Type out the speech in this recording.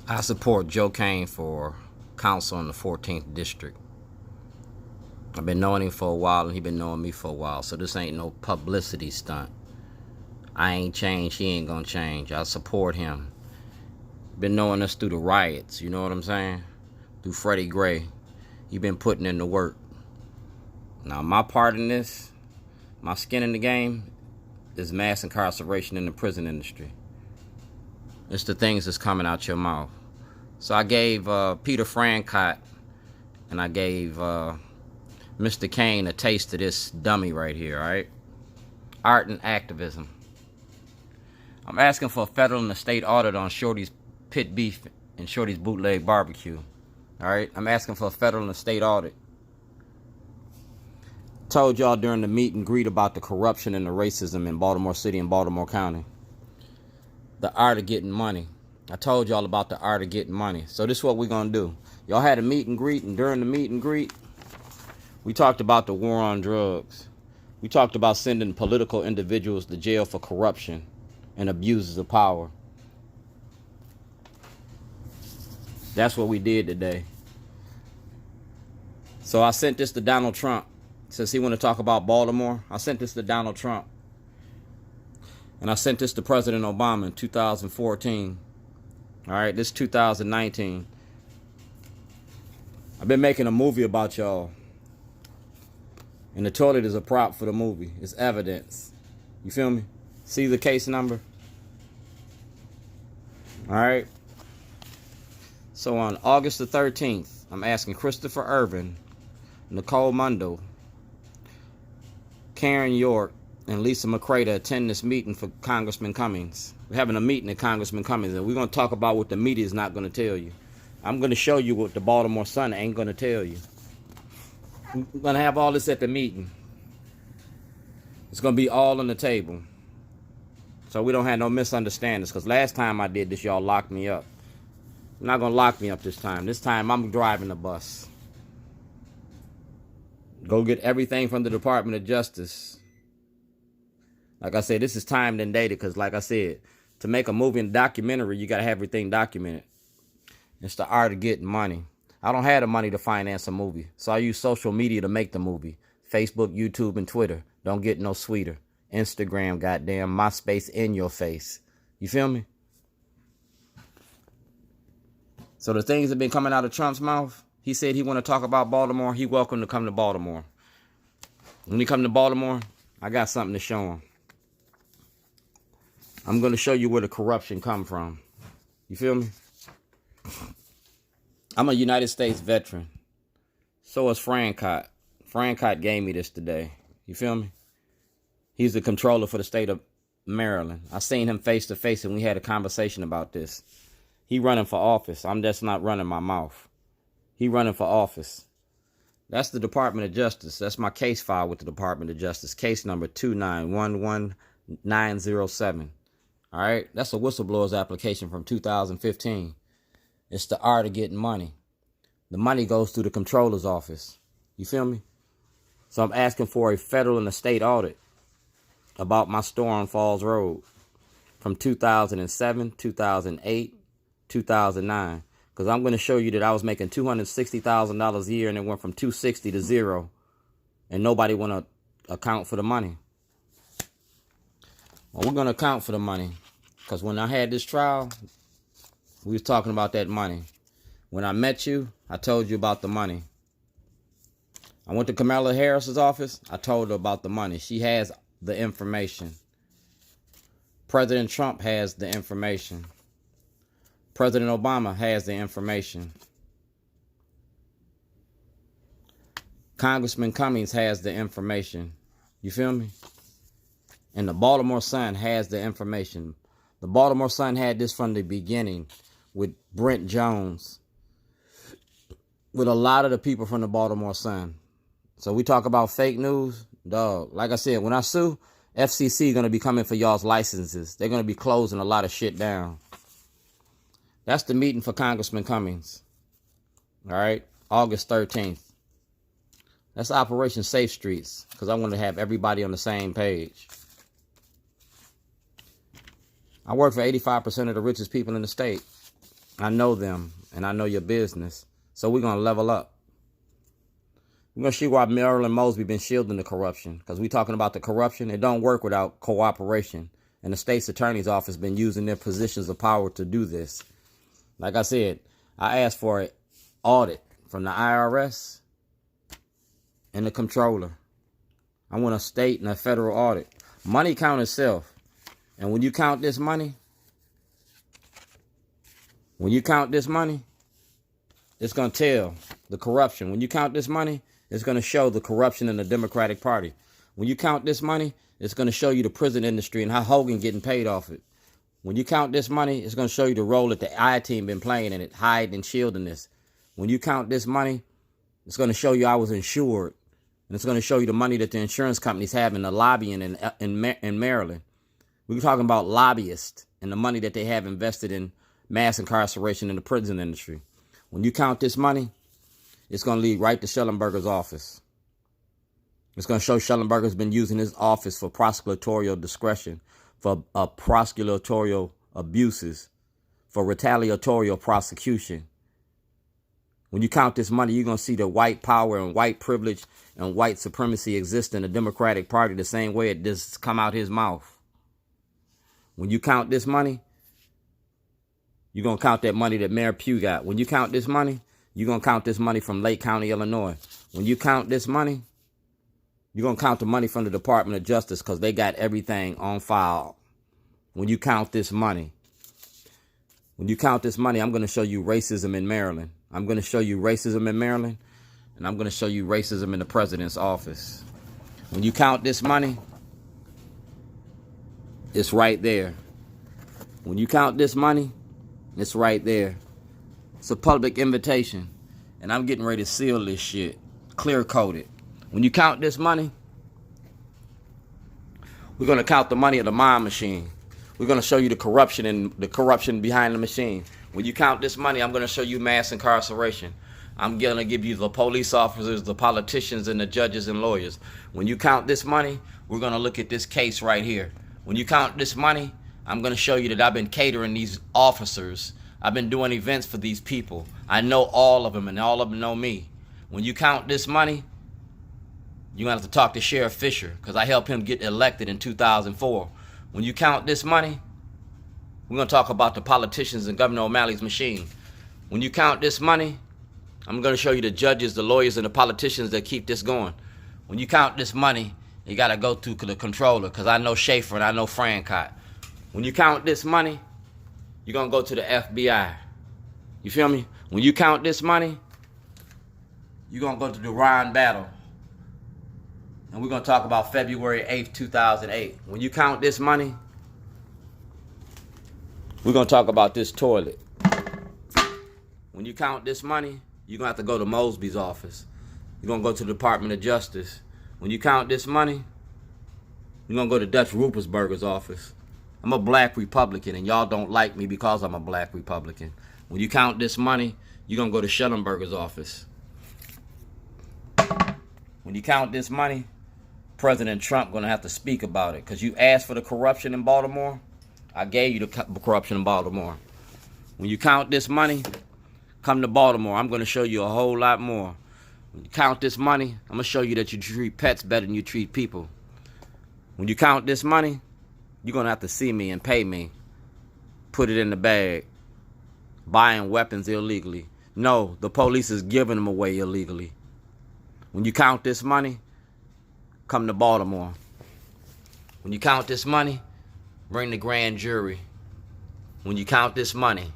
I support Joe Kane for council in the 14th district. I've been knowing him for a while, and he been knowing me for a while, so this ain't no publicity stunt. I ain't changed, he ain't gonna change. I support him. Been knowing us through the riots, you know what I'm saying? Through Freddie Gray. He been putting in the work. Now, my part in this, my skin in the game, is mass incarceration in the prison industry. It's the things that's coming out your mouth. So I gave Peter Francott and I gave Mr. Kane a taste of this dummy right here, all right? Art and activism. I'm asking for a federal and a state audit on Shorty's Pit Beef and Shorty's Bootleg Barbecue, all right? I'm asking for a federal and a state audit. Told y'all during the meet and greet about the corruption and the racism in Baltimore City and Baltimore County. The art of getting money. I told y'all about the art of getting money. So this is what we're going to do. Y'all had a meet and greet, and during the meet and greet, we talked about the war on drugs. We talked about sending political individuals to jail for corruption and abuses of power. That's what we did today. So I sent this to Donald Trump. Since he want to talk about Baltimore, I sent this to Donald Trump. And I sent this to President Obama in 2014. All right, this is 2019. I've been making a movie about y'all. And the toilet is a prop for the movie. It's evidence. You feel me? See the case number? All right. So on August the 13th, I'm asking Christopher Irvin, Nicole Mundo, Karen York, and Lisa McCray to attend this meeting for Congressman Cummings. We're having a meeting at Congressman Cummings, and we're going to talk about what the media is not going to tell you. I'm going to show you what the Baltimore Sun ain't going to tell you. We're going to have all this at the meeting. It's going to be all on the table. So we don't have no misunderstandings, because last time I did this, y'all locked me up. You're not going to lock me up this time. This time, I'm driving the bus. Go get everything from the Department of Justice. Like I said, this is timed and dated because, like I said, to make a movie and documentary, you got to have everything documented. It's the art of getting money. I don't have the money to finance a movie, so I use social media to make the movie. Facebook, YouTube, and Twitter. Don't get no sweeter. Instagram, goddamn, MySpace in your face. You feel me? So the things that been coming out of Trump's mouth, he said he want to talk about Baltimore. He welcome to come to Baltimore. When he come to Baltimore, I got something to show him. I'm going to show you where the corruption come from. You feel me? I'm a United States veteran. So is Francott. Francott gave me this today. You feel me? He's the controller for the state of Maryland. I seen him face to face and we had a conversation about this. He running for office. I'm just not running my mouth. He running for office. That's the Department of Justice. That's my case file with the Department of Justice. Case number 2911907. All right? That's a whistleblower's application from 2015. It's the art of getting money. The money goes through the controller's office. You feel me? So I'm asking for a federal and a state audit about my store on Falls Road from 2007, 2008, 2009. Because I'm going to show you that I was making $260,000 a year and it went from 260 to zero. And nobody want to account for the money. Well, we're going to account for the money. Because when I had this trial, we was talking about that money. When I met you, I told you about the money. I went to Kamala Harris's office. I told her about the money. She has the information. President Trump has the information. President Obama has the information. Congressman Cummings has the information. You feel me? And the Baltimore Sun has the information. The Baltimore Sun had this from the beginning with Brent Jones, with a lot of the people from the Baltimore Sun. So we talk about fake news, dog. Like I said, when I sue, FCC going to be coming for y'all's licenses. They're going to be closing a lot of shit down. That's the meeting for Congressman Cummings. All right, August 13th. That's Operation Safe Streets, because I want to have everybody on the same page. I work for 85% of the richest people in the state. I know them, and I know your business. So we're going to level up. We're going to see why Marilyn Mosby been shielding the corruption. Because we talking about the corruption. It don't work without cooperation. And the state's attorney's office been using their positions of power to do this. Like I said, I asked for an audit from the IRS and the controller. I want a state and a federal audit. Money count itself. And when you count this money, it's going to tell the corruption. When you count this money, it's going to show the corruption in the Democratic Party. When you count this money, it's going to show you the prison industry and how Hogan getting paid off it. When you count this money, it's going to show you the role that the I-team been playing in it, hiding and shielding this. When you count this money, it's going to show you I was insured. And it's going to show you the money that the insurance companies have in the lobbying in Maryland. We're talking about lobbyists and the money that they have invested in mass incarceration in the prison industry. When you count this money, it's going to lead right to Schellenberger's office. It's going to show Schellenberger's been using his office for prosecutorial discretion, for prosecutorial abuses, for retaliatorial prosecution. When you count this money, you're going to see the white power and white privilege and white supremacy exist in the Democratic Party the same way it just come out his mouth. When you count this money, you're going to count that money that Mayor Pugh got. When you count this money, you're going to count this money from Lake County, Illinois. When you count this money, you're going to count the money from the Department of Justice because they got everything on file. When you count this money, I'm going to show you racism in Maryland. I'm going to show you racism in Maryland, and I'm going to show you racism in the president's office. When you count this money, it's right there. When you count this money, it's right there. It's a public invitation, and I'm getting ready to seal this shit, clear coat it. When you count this money, we're going to count the money of the mind machine. We're going to show you the corruption and the corruption behind the machine. When you count this money, I'm going to show you mass incarceration. I'm going to give you the police officers, the politicians, and the judges and lawyers. When you count this money, we're going to look at this case right here. When you count this money, I'm going to show you that I've been catering these officers. I've been doing events for these people. I know all of them, and all of them know me. When you count this money, you're going to have to talk to Sheriff Fisher because I helped him get elected in 2004. When you count this money, we're going to talk about the politicians and Governor O'Malley's machine. When you count this money, I'm going to show you the judges, the lawyers, and the politicians that keep this going. When you count this money, you got to go to the controller because I know Schaefer and I know Francott. When you count this money, you're going to go to the FBI. You feel me? When you count this money, you're going to go to the Ryan battle. And we're going to talk about February 8th, 2008. When you count this money, we're going to talk about this toilet. When you count this money, you're going to have to go to Mosby's office. You're going to go to the Department of Justice. When you count this money, you're going to go to Dutch Rupersberger's office. I'm a black Republican, and y'all don't like me because I'm a black Republican. When you count this money, you're going to go to Schellenberger's office. When you count this money, President Trump going to have to speak about it because you asked for the corruption in Baltimore. I gave you the corruption in Baltimore. When you count this money, come to Baltimore. I'm going to show you a whole lot more. When you count this money, I'm going to show you that you treat pets better than you treat people. When you count this money, you're going to have to see me and pay me. Put it in the bag. Buying weapons illegally. No, the police is giving them away illegally. When you count this money, come to Baltimore. When you count this money, bring the grand jury. When you count this money,